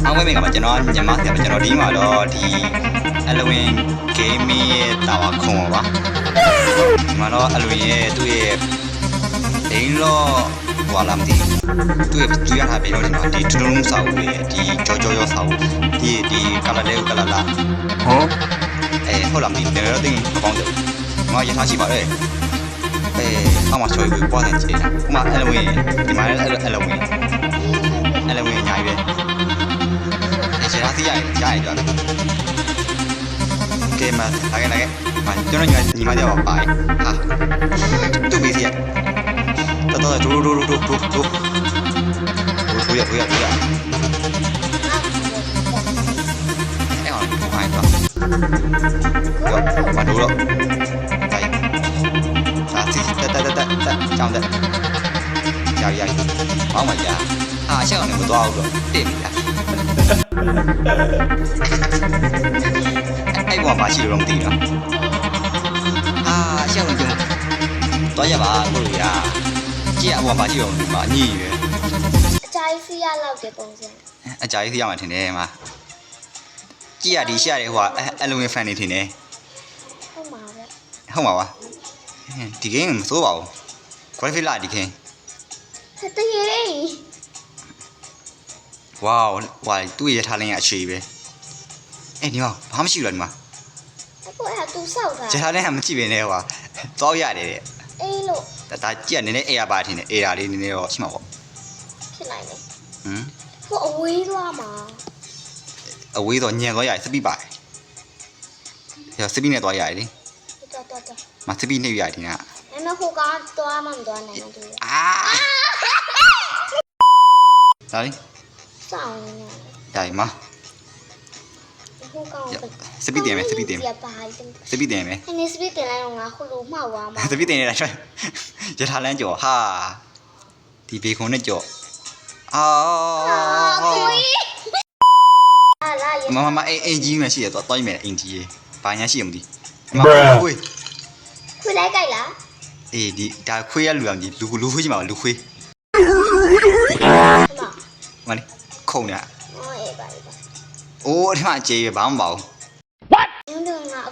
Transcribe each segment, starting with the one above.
အားဝဲမိကမှာကျွန်တော်ညမဆရာကျွန်တော်ဒီမှာတော့ဒီ Halloween gaming ရဲ့တာဝခုံပါဒီမှာတော့ Halloween ရဲ့သူ့ရဲ့ဒိန်းတော့ဟွာလာမသိသူ့ရဲ့သူရထားပြီးတော့ဒီမှာဒီထူးထူးစာအုပ်ရဲ့ဒီကြောရောစာအုပ်ဒီကလာလေးကိုကလာလာဟောဟုတ်လားမသိတယ်တော့သိမပေါင်းတယ်ငါရထားရှိပါတယ်အောက်မှာချွေပြီးပွားနေကြတာဥမာ Halloween ဒီမှာလည်း Halloween ညာကြီးပဲခြေထားစီးရတယ်ကြားရကြတယ်ကဲမှာလာခဲ့ကျွန်တော်ညီမတယောက်ပါဟာသူ့ဘေးစီရတော်ဒူရအဲ့ဟောဖိုင်ပါမတူတော့တိုင်းအာစီတက်ကြောင်းတက်ကြာမောင်းမကြာအရှောင်းနေမသွားဘူးတော့တင်ပြီလားအဲ့ဘောမရှိတော့မသိတော့အရှောင်းနေတော့ရပါကိုရကြည့်အဘောမရှိတော့ဒီမှာညည်ပဲအကြိုက်စီရလောက်တဲ့ပုံစံအကြိုက်စီရမှထင်တယ်မှာကြည့်ရဒီရှာတယ်ဟိုအလုံးငယ်ဖန်နေထင်တယ်ဟုတ်ပါပဲဟုတ်ပါဒီဂိမ်းမစိုးပါဘူးခွဲဖိလာဒီဂိမ်းတကယ်ဝါသူ့ရထားလင်းရအခြေပဲဒီမှာဘာမှမရှိဘူးလားဒီမှာအခုအဲ့သူစောက်တာရထားလင်းကမကြည့်ပဲနဲ့သွားရတယ်တဲ့အေးလို့ဒါကြည့်ရနည်းနည်းအေးရပါထင်တယ်အေးတာလေးနည်းနည်းတော့ရှိမှာပေါ့ဖြစ်နိုင်တယ်ဟိုအဝေးသွားမှာအဝေးတော့ညံသွားရစပိပါတယ်စပိနဲ့သွားရတယ်လေတော်မစပိနေရတယ်ဒီကအဲ့မဟိုကသွားမှမသွားနိုင်ဘူးဒါလေစောင်းနေဒါမဟိုကောင်စပိတယ်မယ်စပိတယ်မယ်နေစပိတယ်လိုက်တော့ငါခုလိုမှောက်သွားမှာစပိတယ်နေတာရထားလန်းကြော်ဟာဒီဘေခွန်နဲ့ကြော်မအင်ကြီးမရှိရတော့တွိုင်းမယ်အင်ကြီးဘာညာရှိရမသိခွေးလိုက်ကြိုက်လားဒီဒါခွေးရလူအောင်ဒီလူခွေးကြီးမှာလူခွေးမလေးခုံနေအိုးဒီမှာကြေးဘာမှမပါဘူး what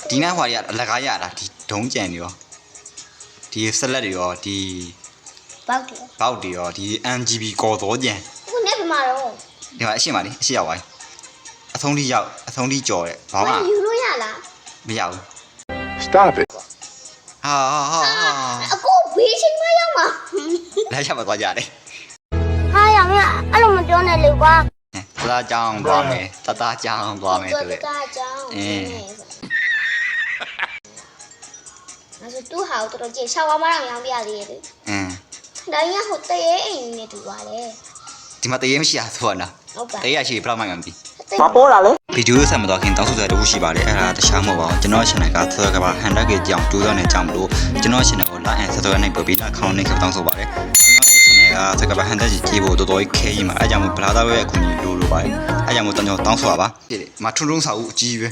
ဒီနားဟွာတွေကအလကားရတာဒီဒုံးကြံတွေရောဒီဆက်လက်တွေရောဒီဘောက်တွေရောဒီ NGB ကော်တော်ကြံခုနေပြမှာတော့ဒီမှာအရှင်းပါလေအရှင်းရောက်ပါအဆုံးထိကြော်တဲ့ဘောင်းကယူလို့ရလားမရဘူး stop it အကိုဘေးချင်းမရောက်မှာလက်ချက်မသွားကြတယ်ဟာရမအဲ့လိုမပြောနဲ့လေကွာသားကြောင်းသွားမယ်သားကြောင်းသွားမယ်တူတယ်သားကြောင်းအဲ့ဆိုသူ့ဟာကိုတော်တော်ကြည့်ရှောင်းဝါမတော့ရောင်းပြသေးတယ်လေဒါကြီးကဟိုတရေအိမ်နဲ့တူပါလေဒီမှာတရေမရှိရဆိုတော့နော်တရေရရှိဘယ်လောက်မှမပြီးမပေါ်လာလေဗီဒီယိုဆက်မတော့ခင်တောက်ဆိုတဲ့တခုရှိပါတယ်အဲ့ဒါတခြားမဟုတ်ပါဘူးကျွန်တော် channel ကသောကပါ100k ကြောင်200နဲ့ကြောင်မလို့ကျွန်တော် channel ကို like and subscribe နဲ့ပြီးတော့ခေါင်းနဲ့ခပ်တောင်းဆိုပါတယ်ကျွန်တော် channel ကသောကပါ100ကြီးဖို့တော်တော်ခဲကြီးမှာအဲ့ကြောင့်ဘလာသားရဲ့အခုကြီးလိုပါတယ်အဲ့ကြောင့်ကျွန်တော်တောင်းဆိုတာပါမထုံထုံစာအုပ်အကြီးပဲ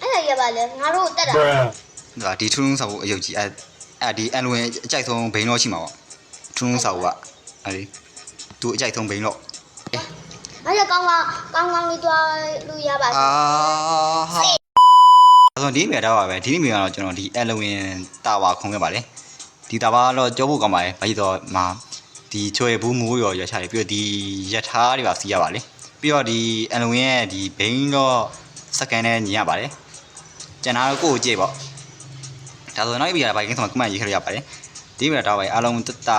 အဲ့ဒါရပါလေငါတို့တက်တာဒါဒီထုံထုံစာအုပ်အယုတ်ကြီးအဲ့ဒီအလွန်အကြိုက်ဆုံးဘိန်းတော့ရှိမှာပေါ့ထုံထုံစာအုပ်ကအဲ့ဒီသူအကြိုက်ဆုံးဘိန်းတော့အဲ့ဒါကောင်းလေးတွားလို့ရပါဆိုဒီမြေတော့ပါပဲဒီမြေကတော့ကျွန်တော်ဒီ Halloween တာဝါခုံခဲ့ပါလေဒီတာဝါတော့ကြောဖို့ကောင်းပါလေဘာလို့တော့မှာဒီချွေဘူးမိုးရောရချတယ်ပြီးတော့ဒီရထားတွေပါစီးရပါလေပြီးတော့ဒီ Halloween ရဲ့ဒီဘိန်းတော့စကန်နဲ့ညီရပါလေကျန်တာကိုကြည့်ပေါ့ဒါဆိုနောက်ပြီးရပါကင်းဆိုမှကမန်ရေးခရရပါတယ်ဒီမြေတော့ပါအားလုံးတ